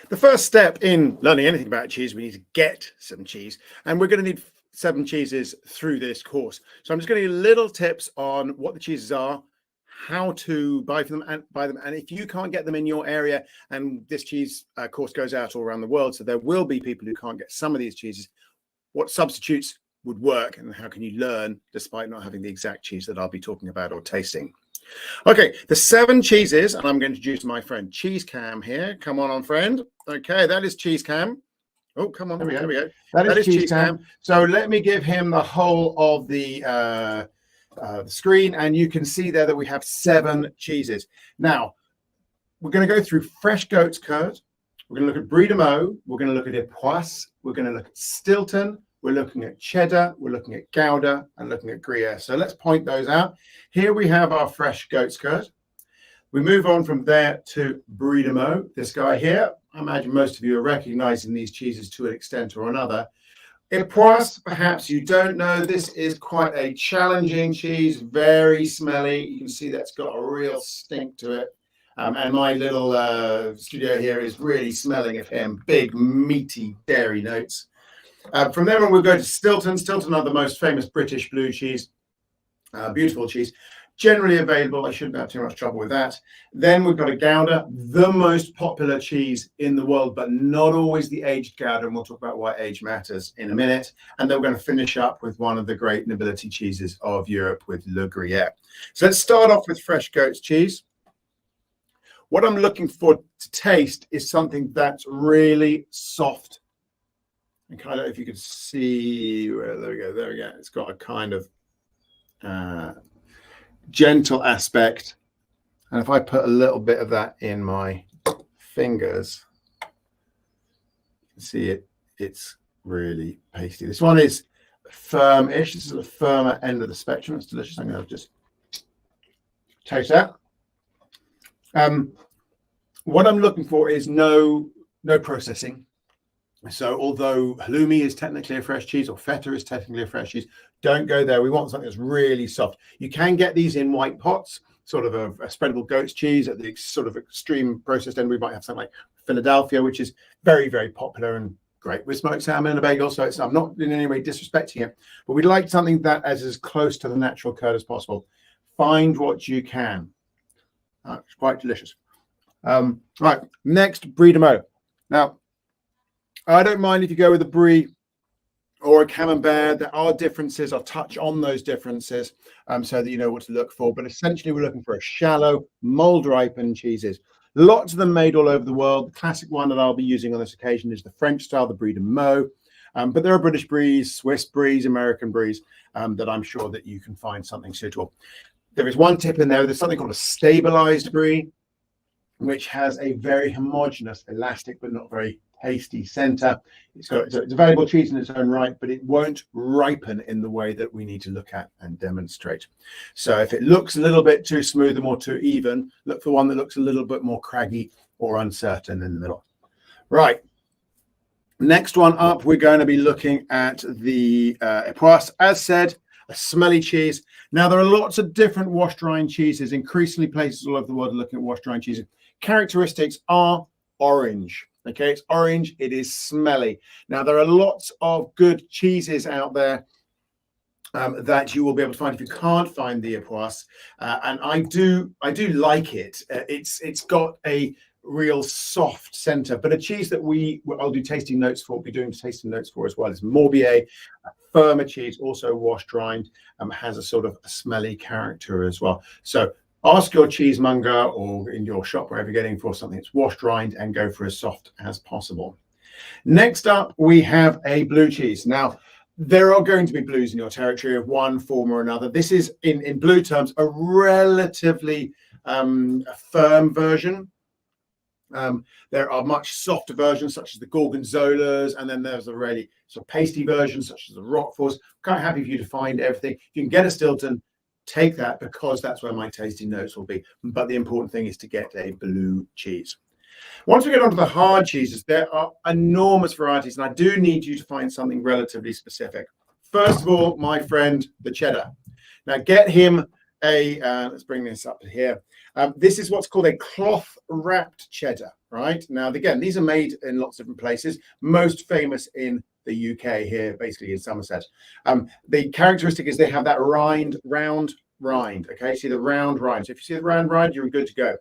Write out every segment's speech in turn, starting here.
The first step in learning anything about cheese, we need to get some cheese, and we're going to need 7 cheeses through this course. So I'm just going to give you little tips on what the cheeses are, how to buy them, and if you can't get them in your area, and this cheese course goes out all around the world, so there will be people who can't get some of these cheeses, what substitutes would work, and how can you learn despite not having the exact cheese that I'll be talking about or tasting. Okay, the 7 cheeses, and I'm going to introduce my friend Cheese Cam here. Come on, friend. Okay, that is Cheese Cam. Oh, come on. There we go. That is Cheese Cam. So let me give him the whole of the screen, and you can see there that we have 7 cheeses. Now, we're going to go through fresh goat's curd. We're going to look at Brie de Meaux. We're going to look at Epoisse. We're going to look at Stilton. We're looking at cheddar, we're looking at Gouda, and looking at Gruyere. So let's point those out. Here we have our fresh goat's curd. We move on from there to Brie de Meaux. This guy here, I imagine most of you are recognizing these cheeses to an extent or another. Epoisse, perhaps you don't know, this is quite a challenging cheese, very smelly. You can see that's got a real stink to it. And my little studio here is really smelling of him, big, meaty dairy notes. From there on, we'll go to Stilton. Stilton are the most famous British blue cheese, beautiful cheese, generally available. I shouldn't have too much trouble with that. Then we've got a Gouda, the most popular cheese in the world, but not always the aged Gouda, and we'll talk about why age matters in a minute. And then we're going to finish up with one of the great nobility cheeses of Europe with Le Gruyere. So let's start off with fresh goat's cheese. What I'm looking for to taste is something that's really soft. And kind of, if you could see, there we go. It's got a kind of gentle aspect. And if I put a little bit of that in my fingers, you can see it's really pasty. This one is firm-ish. This is the firmer end of the spectrum. It's delicious. I'm going to just taste that. What I'm looking for is no processing. So although halloumi is technically a fresh cheese, or feta is technically a fresh cheese, don't go there. We want something that's really soft. You can get these in white pots, sort of a spreadable goat's cheese. At the sort of extreme processed end, we might have something like Philadelphia, which is very, very popular and great with smoked salmon and a bagel. So I'm not in any way disrespecting it, but we'd like something that is as close to the natural curd as possible. Find what you can. It's quite delicious. Right, next, Brie de Meaux. Now, I don't mind if you go with a Brie or a Camembert. There are differences. I'll touch on those differences so that you know what to look for. But essentially, we're looking for a shallow, mold-ripened cheeses. Lots of them made all over the world. The classic one that I'll be using on this occasion is the French style, the Brie de Meaux. But there are British Bries, Swiss Bries, American Bries that I'm sure that you can find something suitable. There is one tip in there. There's something called a stabilized Brie, which has a very homogeneous, elastic, but not very tasty center. It's a valuable cheese in its own right, but it won't ripen in the way that we need to look at and demonstrate. So if it looks a little bit too smooth or too even, look for one that looks a little bit more craggy or uncertain in the middle. Right. Next one up, we're going to be looking at the Epoisse. As said, a smelly cheese. Now, there are lots of different washed-rind cheeses. Increasingly, places all over the world are looking at washed-rind cheeses. Characteristics are orange. Okay, it's orange. It is smelly. Now, there are lots of good cheeses out there that you will be able to find if you can't find the Epoisse. And I do like it. It's got a real soft center, but a cheese that I'll do tasting notes for, be doing tasting notes for as well, is Morbier, a firmer cheese, also washed rind, has a sort of a smelly character as well. So ask your cheesemonger or in your shop, wherever you're getting for something that's washed rind, and go for as soft as possible. Next up, we have a blue cheese. Now, there are going to be blues in your territory of one form or another. This is, in blue terms, a relatively firm version. There are much softer versions, such as the Gorgonzolas, and then there's a really sort of pasty version, such as the Roqueforts. Kind of happy for you to find everything. If you can get a Stilton, take that, because that's where my tasting notes will be. But the important thing is to get a blue cheese. Once we get onto the hard cheeses, there are enormous varieties, and I do need you to find something relatively specific. First of all, my friend, the cheddar. Now, get him let's bring this up here. This is what's called a cloth wrapped cheddar, right? Now, again, these are made in lots of different places, most famous in the UK here, basically in Somerset. The characteristic is they have that round rind. Okay, see the round rind. So if you see the round rind, you're good to go.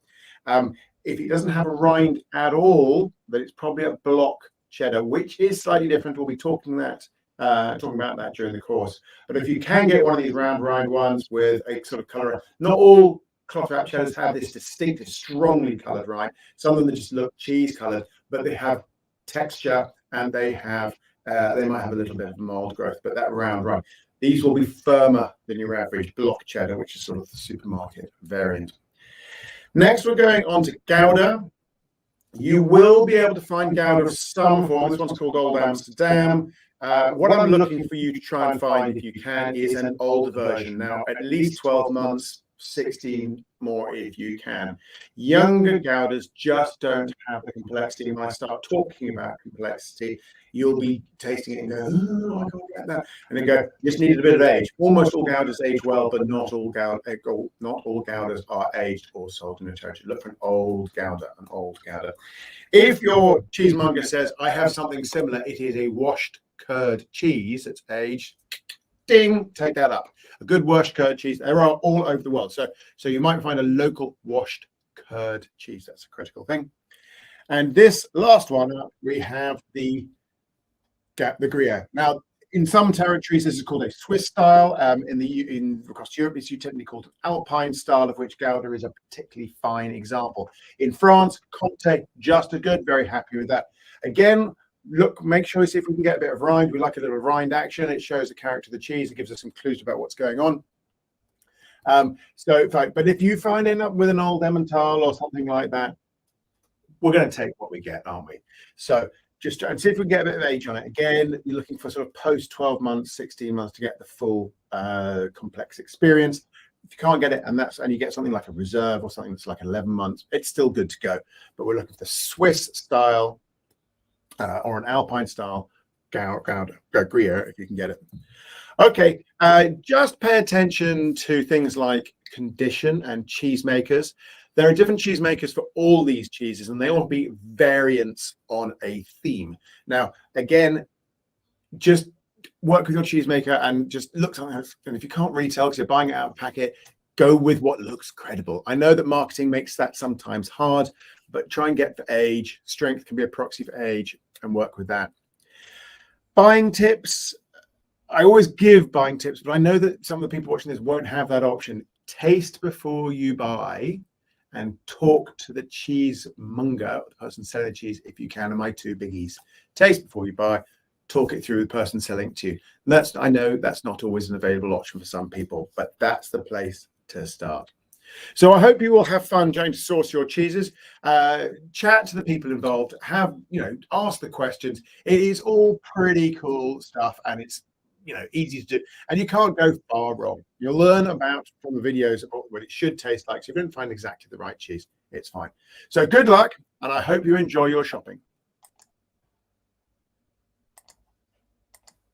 If it doesn't have a rind at all, then it's probably a block cheddar, which is slightly different. We'll be talking about that during the course. But if you can get one of these round rind ones with a sort of color, not all cloth wrap cheddars have this distinctive, strongly colored rind. Some of them just look cheese colored, but they have texture and they have they might have a little bit of mold growth, but that round rind. These will be firmer than your average block cheddar, which is sort of the supermarket variant. Next, we're going on to Gouda. You will be able to find Gouda of some form. This one's called Old Amsterdam. What I'm looking for you to try and find, if you can, is an older version. Now, at least 12 months, 16 more if you can. Younger Goudas just don't have the complexity. When I start talking about complexity, you'll be tasting it and go, oh, I can't get that. And then go, just needed a bit of age. Almost all Goudas age well, but not all Goudas are aged or sold in a territory. Look for an old Gouda, an old Gouda. If your cheesemonger says, I have something similar, it is a washed curd cheese that's aged, ding, take that up. A good washed curd cheese, there are all over the world. So you might find a local washed curd cheese. That's a critical thing. And this last one, we have the Gruyere. Now, in some territories, this is called a Swiss style. Across Europe, it's technically called an Alpine style, of which Gouda is a particularly fine example. In France, Comté, just as good. Very happy with that. Again, look, make sure we see if we can get a bit of rind. We like a little rind action. It shows the character of the cheese. It gives us some clues about what's going on. But if you find end up with an old Emmental or something like that, we're going to take what we get, aren't we? So just try and see if we can get a bit of age on it. Again, you're looking for sort of post 12 months, 16 months to get the full complex experience. If you can't get it, and you get something like a reserve or something that's like 11 months, it's still good to go. But we're looking for the Swiss style or an Alpine style Gruyere, if you can get it. Okay, just pay attention to things like condition and cheesemakers. There are different cheesemakers for all these cheeses, and they all be variants on a theme. Now, again, just work with your cheesemaker and just look something. And if you can't really tell because you're buying it out of packet, go with what looks credible. I know that marketing makes that sometimes hard, but try and get for age. Strength can be a proxy for age, and work with that. Buying tips. I always give buying tips, but I know that some of the people watching this won't have that option. Taste before you buy, and talk to the cheesemonger, the person selling the cheese, if you can. Are my two biggies. Taste before you buy, talk it through with the person selling it to you. And I know that's not always an available option for some people, but that's the place to start. So I hope you will have fun trying to source your cheeses. Chat to the people involved. Ask the questions. It is all pretty cool stuff, and it's easy to do, and you can't go far wrong. You'll learn from the videos about what it should taste like. So if you don't find exactly the right cheese, it's fine. So good luck, and I hope you enjoy your shopping.